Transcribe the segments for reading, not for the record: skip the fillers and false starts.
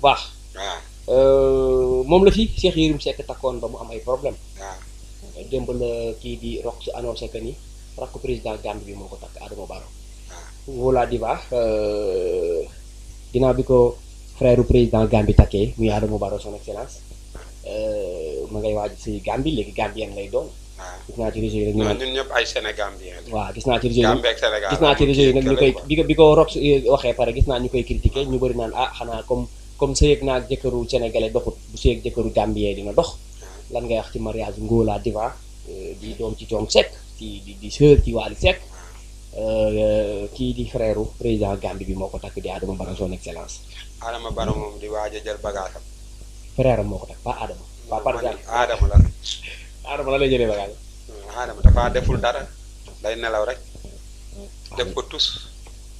baax. waaw. moom la fi Cheikh Yérim Seck takkoon ba mu am ay problème waaw. démb la kii di rox ci annoncé que ni rakku président Gambie bi moo ko takk Adama Barrow. waaw. Ngoola Diba ginnaaw bi ko frère président Gambie takkee muy Adama Barrow son excellence ma ngay waaj si Gambie léegi Gambien lay doon. waaw. gis naa ci réseau yi nag ñu ñun ñëpp ay Sénégambien la. waaw gis naa ci réseau yi Gambie ak Sénégal gis naa ci réseau yi nag ñu koy bi ko rox waxee pare gis naa ñu koy critiqué ñu bëri naan ah xanaa comme sëyeeg naa ak jëkkëru sénégalais doxut bu sëyeeg jëkkëru Gambien dina dox. lan ngay wax ci mariage Ngoola Diba di doom ci Thione Seck di sœur ci Wally Seck kii di frère président Gambie bi moo ko takk di Adama Barrow son excellence. Adama Barrow moom di waaj a jël bagage am. frère am moo ko takk pas Adama. pas par exemple Adama la. Adama la lay jëlee bagage. Adama dafa deful dara day nelaw rek def ko tus.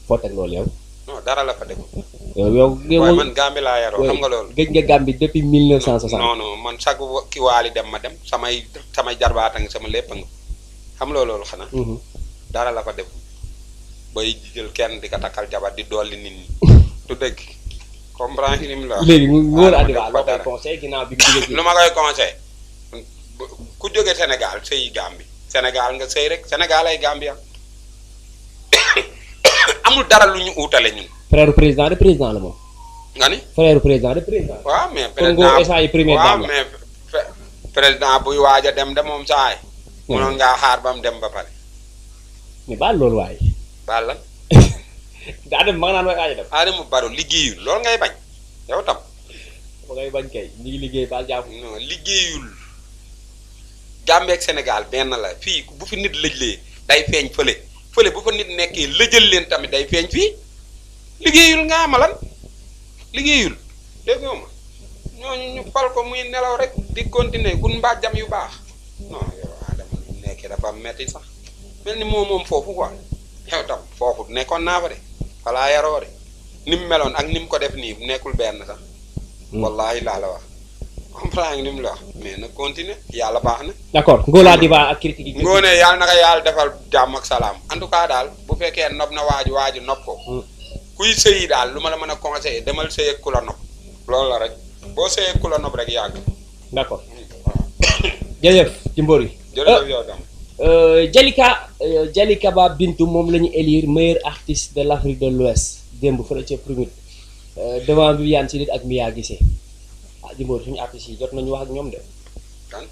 foo teg loolu yow. non dara la fa deful. yow waaye man Gambie laa yaroo xam nga loolu. gëj nga Gambie depuis 1960. non non man chaque ki waali dem ma dem samay jarbaata nga sama lépp nga xam nga loolu xanaa. dara la fa deful bay jël kenn di ko takkal jabar di dolli nit ñi. du dëgg comprendre li mu la wax. léegi Ngoola Diba loo koy conseil ginnaaw bi lu ma koy conseil ku jóge Sénégal sëyi Gambie Sénégal nga sëy rek Sénégal ay Gambien amul dara lu ñu uutale ñun. frère président de président la moom. nga ni. frère président de président. waaw mais président waaw mais président buy waaj a dem de moom saay. mënoon ngaa xaar ba mu dem ba pare. mais baal loolu waaye. baal lan. daa dem ba nga naan waay aja dem. Adama Barrow liggéeyul loolu ngay bañ yow tam. ba ngay bañ kay ñu ngi liggéey baal jàpp. non liggéeyul. Gambie ak Sénégal benn la fii bu fi nit lëjlee day feeñ fële bu fa nit nekkee lëjal leen tamit day feeñ fii liggéeyul nga amalan liggéeyul dégg nga ma ñooñu ñu fal ko muy nelaw rek di continuer kun mbaajam yu baax non yow Adama lu nekkee dafa metti sax mel ni moom foofu quoi yow tam foofu nekkoon naa fa de falaa yaroo de ni mu meloon ak ni mu ko def nii nekkul benn sax wallahi laa la wax comprendre ni mu la wax mais na continuer yàlla baax na. d'accord Ngoola Diba ak critique yi. ngoone yàlla na ko yàlla defal jàmm ak salaam en tout cas daal bu fekkee nopp na waaju nopp ko. kuy sëyi daal lu ma la mën a conseiller demal sëy ak ku la nopp loolu la rek boo sëy ak ku la nopp rek yàgg. d'accord jërëjëf ci mbor yi. jërëjëf yow tam. Jalika Ba Bintu moom la ñu élire meilleur artiste de l'Afrique de l'Ouest démb fële ca Premier devant Viviane Chidid ak Mia Guissé. Jimbor suñu artistes yi jot nañu wax ak ñoom de. kan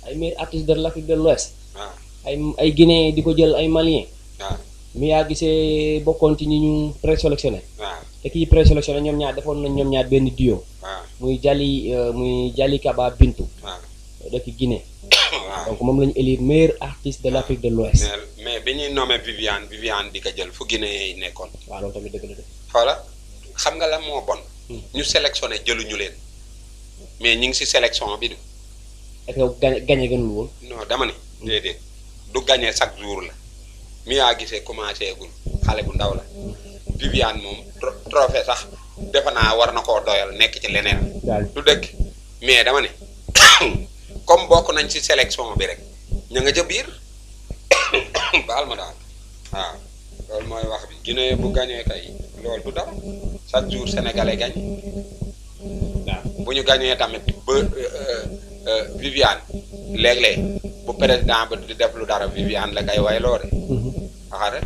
ay meilleurs artistes de l'Afrique de l'Ouest. waaw ay Guinéens di ko jël ay Maliens. waaw Mia Guissé bokkoon ci ñi ñu présélectionné. waaw te kii présélectionné ñoom ñaar defoon nañ ñoom ñaar benn duo. waaw muy Jalika Ba Bintu. waaw dëkk Guinée. waaw donc moom la ñu élire meilleur artiste de l'Afrique de l'Ouest. mais bi ñuy nommé Viviane di ko jël fu Guinée yi nekkoon. waaw loolu tamit dëgg la de. xoola xam nga la moo bon. ñu sélectionné jëluñu leen. mais ñu ngi ci sélection bi du. est-ce que gagné gënul woon. non dama ni. déedéet du gagné chaque jour la. Mia Guissé commencé gul xale bu ndaw la. Viviane moom trophée sax defe naa war na koo doyal nekk ci leneen. du dëgg mais dama ne comme bokk nañ ci sélection bi rek ña nga ca biir baal ma daal waaw loolu mooy wax bi Guinée bu gagné kay loolu du dara chaque jour sénégalais gagne. bu ñu gagné tamit ba Viviane léeg-léeg bu président ba di def lu dara Viviane la kay wayloo de. waxaare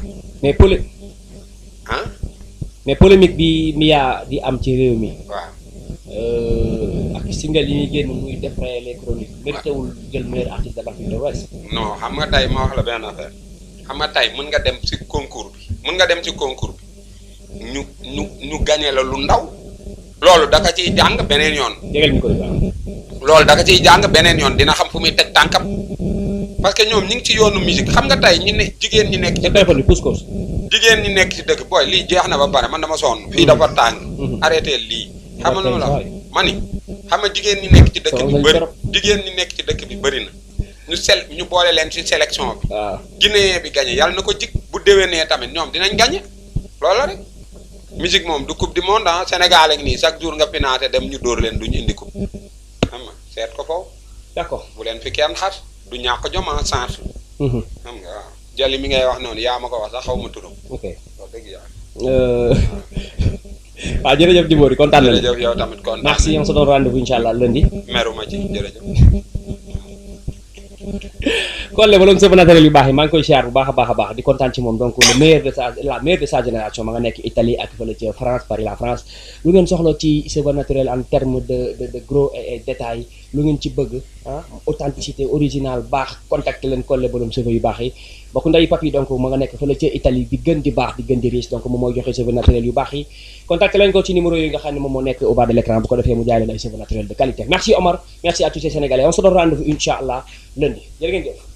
mais polémique bi Mia di am ci réew mi. waaw. ak single yi ñuy génn muy défrayer les chroniques. méritewul jël meilleur artiste de l'Afrique de l'Ouest. non xam nga tey ma wax la benn affaire xam nga tey mën nga dem ci concours bi ñu gagné la lu ndaw. loolu da ka ciy jàng beneen yoon. jégal mi koy loolu da ka ciy jàng beneen yoon dina xam fu muy teg tànkam parce que ñoom ñi ngi ci yoonu musique xam nga tey jigéen ñi nekk ci téléphone bi pousse jigéen ñi nekk ci dëkk booy lii jeex na ba pare man dama sonn fii dafa tàng. arrêté lii xam nga la ma ni xam nga jigéen ñi nekk ci dëkk bi bëri jigéen ñi nekk ci dëkk bi bëri na ñu boole leen ci sélection bi. waaw Guinée bi gagné yàlla na ko jig bu déwénee tamit ñoom dinañ gagné loolu la rek. musique moom du coupe du monde ah Sénégal ak nii chaque jour nga financé dem ñu dóor leen duñu indi coupe xam nga seet ko foofu. d'accord bu leen fi kenn xas du ñàkk jom en chance. xam nga waaw jëli mi ngay wax noonu yaa ma ko wax sax xaw ma turam. ok wax dëgg yàlla. waaw jërëjëf Djimbory kontaan nañu. jërëjëf yow tamit kontaan merci on se donne rendez-vous incha allah lundi. meruma ci jërëjëf. Collé ba loon cheveux naturel yu baax yi maa ngi koy siyaar bu baax a baax di kontaan ci moom donc le meilleur de la meilleure de sa génération ma nga nekk Italie ak fële ca France Paris la France lu ngeen soxla ci cheveux naturel en terme de gros et détail lu ngeen ci bëgg authenticité original baax contacté leen Collé ba loon cheveux yu baax yi bokku nday papi donc ma nga nekk fële ca Italie di gën di baax di gën di riche donc moom mooy joxe cheveux naturel yu baax yi contacté leen ko ci numéro yi nga xam ne moom moo nekk au bas de l'écran bu ko defee mu jaay leen ay cheveux naturel de qualité merci Omar merci à tous ces Sénégalais on se donne rendez-vous incha allah lundi jërë ngeen jëf